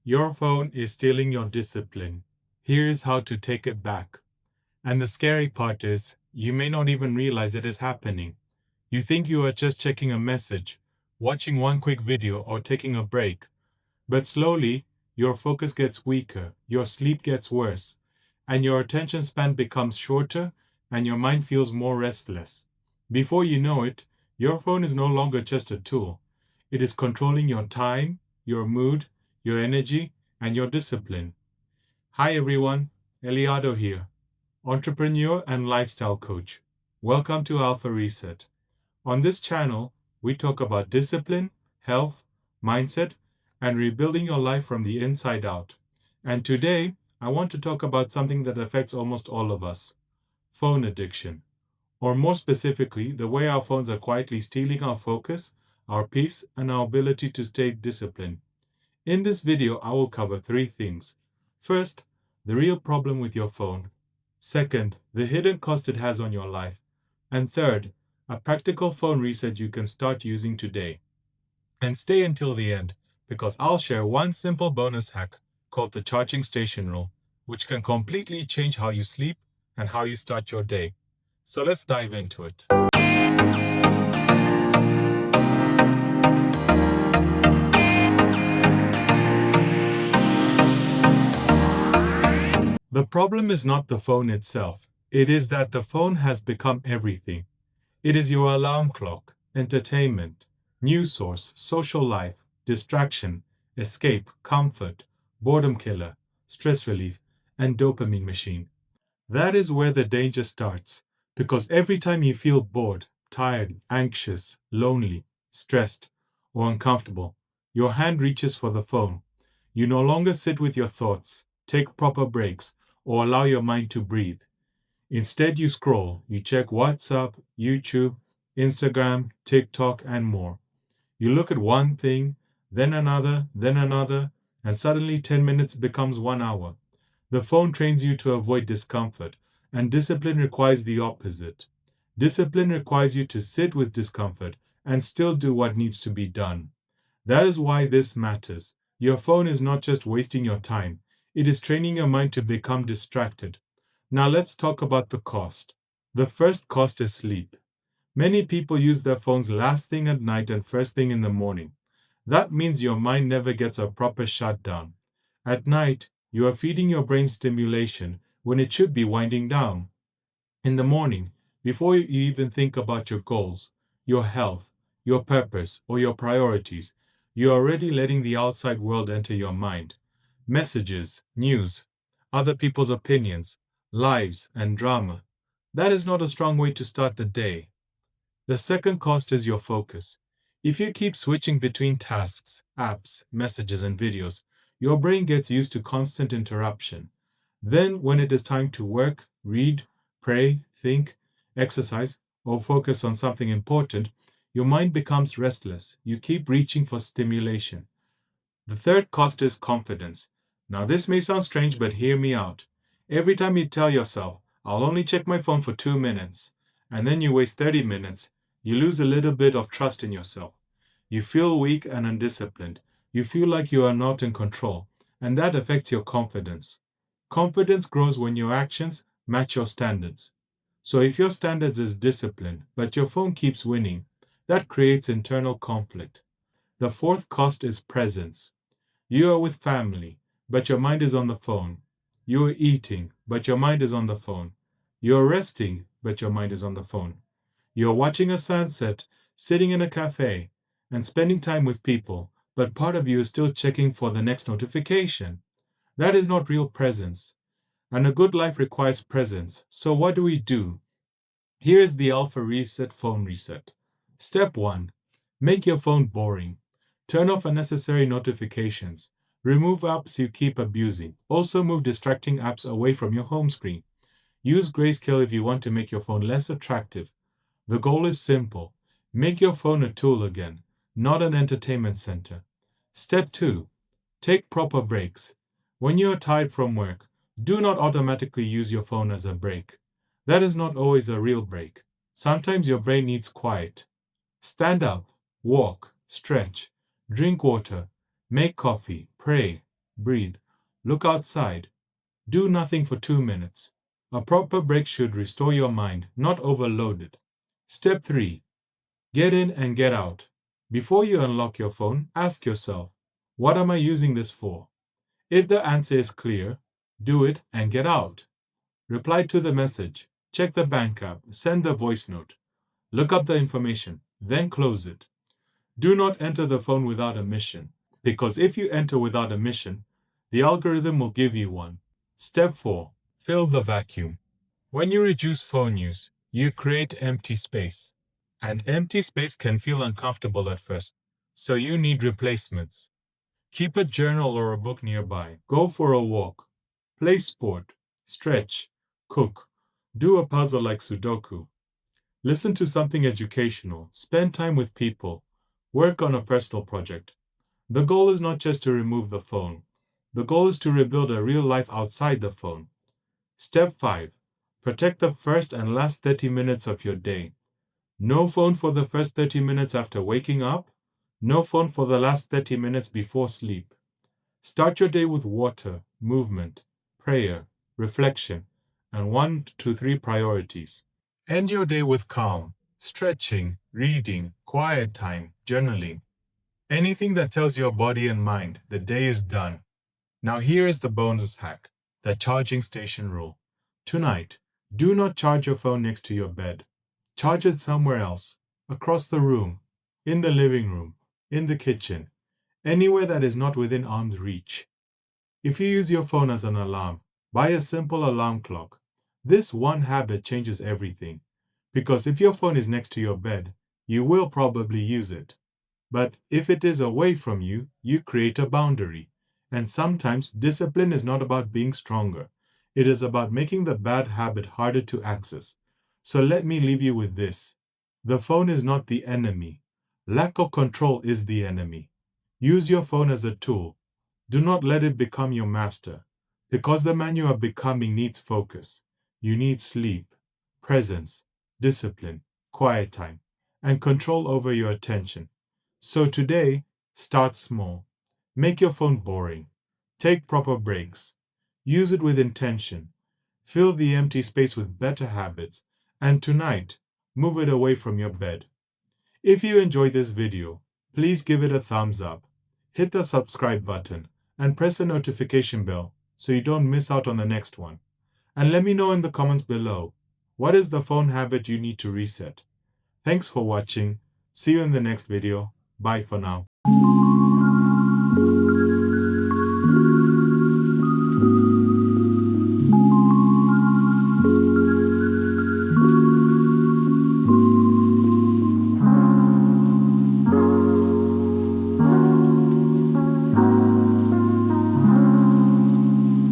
Your phone is stealing your discipline. Here's how to take it back. And the scary part is, you may not even realize it is happening. You think you are just checking a message, watching one quick video, or taking a break. But slowly, your focus gets weaker, your sleep gets worse, and your attention span becomes shorter, and your mind feels more restless. Before you know it, your phone is no longer just a tool. It is controlling your time, your mood, your energy, and your discipline. Hi everyone, Eliado here, entrepreneur and lifestyle coach. Welcome to Alpha Reset. On this channel, we talk about discipline, health, mindset, and rebuilding your life from the inside out. And today, I want to talk about something that affects almost all of us: phone addiction. Or more specifically, the way our phones are quietly stealing our focus, our peace, and our ability to stay disciplined. In this video, I will cover three things. First, the real problem with your phone. Second, the hidden cost it has on your life. And third, a practical phone reset you can start using today. And stay until the end, because I'll share one simple bonus hack called the charging station rule, which can completely change how you sleep and how you start your day. So let's dive into it. The problem is not the phone itself. It is that the phone has become everything. It is your alarm clock, entertainment, news source, social life, distraction, escape, comfort, boredom killer, stress relief, and dopamine machine. That is where the danger starts, because every time you feel bored, tired, anxious, lonely, stressed, or uncomfortable, your hand reaches for the phone. You no longer sit with your thoughts, take proper breaks, or allow your mind to breathe. Instead, you scroll, you check WhatsApp, YouTube, Instagram, TikTok, and more. You look at one thing, then another, and suddenly 10 minutes becomes 1 hour. The phone trains you to avoid discomfort, and discipline requires the opposite. Discipline requires you to sit with discomfort and still do what needs to be done. That is why this matters. Your phone is not just wasting your time, it is training your mind to become distracted. Now let's talk about the cost. The first cost is sleep. Many people use their phones last thing at night and first thing in the morning. That means your mind never gets a proper shutdown. At night, you are feeding your brain stimulation when it should be winding down. In the morning, before you even think about your goals, your health, your purpose, or your priorities, you're already letting the outside world enter your mind. Messages, news, other people's opinions, lives, and drama. That is not a strong way to start the day. The second cost is your focus. If you keep switching between tasks, apps, messages, and videos, your brain gets used to constant interruption. Then, when it is time to work, read, pray, think, exercise, or focus on something important, your mind becomes restless. You keep reaching for stimulation. The third cost is confidence. Now, this may sound strange, but hear me out. Every time you tell yourself, I'll only check my phone for 2 minutes, and then you waste 30 minutes, you lose a little bit of trust in yourself. You feel weak and undisciplined. You feel like you are not in control, and that affects your confidence. Confidence grows when your actions match your standards. So if your standards is discipline, but your phone keeps winning, that creates internal conflict. The fourth cost is presence. You are with family, but your mind is on the phone. You are eating, but your mind is on the phone. You are resting, but your mind is on the phone. You are watching a sunset, sitting in a cafe, and spending time with people, but part of you is still checking for the next notification. That is not real presence. And a good life requires presence. So what do we do? Here is the Alpha Reset phone reset. Step 1. Make your phone boring. Turn off unnecessary notifications. Remove apps you keep abusing. Also move distracting apps away from your home screen. Use grayscale if you want to make your phone less attractive. The goal is simple. Make your phone a tool again, not an entertainment center. Step 2. Take proper breaks. When you are tired from work, do not automatically use your phone as a break. That is not always a real break. Sometimes your brain needs quiet. Stand up, walk, stretch, drink water, make coffee, pray, breathe, look outside, do nothing for 2 minutes. A proper break should restore your mind, not overload it. Step 3. Get in and get out. Before you unlock your phone, ask yourself, what am I using this for? If the answer is clear, do it and get out. Reply to the message, check the bank app, send the voice note, look up the information, then close it. Do not enter the phone without a mission, because if you enter without a mission, the algorithm will give you one. Step 4. Fill the vacuum. When you reduce phone use, you create empty space. And empty space can feel uncomfortable at first, so you need replacements. Keep a journal or a book nearby. Go for a walk. Play sport. Stretch. Cook. Do a puzzle like Sudoku. Listen to something educational. Spend time with people. Work on a personal project. The goal is not just to remove the phone. The goal is to rebuild a real life outside the phone. Step 5. Protect the first and last 30 minutes of your day. No phone for the first 30 minutes after waking up. No phone for the last 30 minutes before sleep. Start your day with water, movement, prayer, reflection, and 1 to 3 priorities. End your day with calm, stretching, reading, quiet time, journaling. Anything that tells your body and mind the day is done. Now here is the bonus hack, the charging station rule. Tonight, do not charge your phone next to your bed. Charge it somewhere else, across the room, in the living room, in the kitchen, anywhere that is not within arm's reach. If you use your phone as an alarm, buy a simple alarm clock. This one habit changes everything, because if your phone is next to your bed, you will probably use it. But if it is away from you, you create a boundary. And sometimes discipline is not about being stronger. It is about making the bad habit harder to access. So let me leave you with this. The phone is not the enemy. Lack of control is the enemy. Use your phone as a tool. Do not let it become your master. Because the man you are becoming needs focus. You need sleep, presence, discipline, quiet time, and control over your attention. So today, start small. Make your phone boring. Take proper breaks. Use it with intention. Fill the empty space with better habits. And tonight, move it away from your bed. If you enjoyed this video, please give it a thumbs up. Hit the subscribe button and press the notification bell so you don't miss out on the next one. And let me know in the comments below, what is the phone habit you need to reset? Thanks for watching. See you in the next video. Bye for now.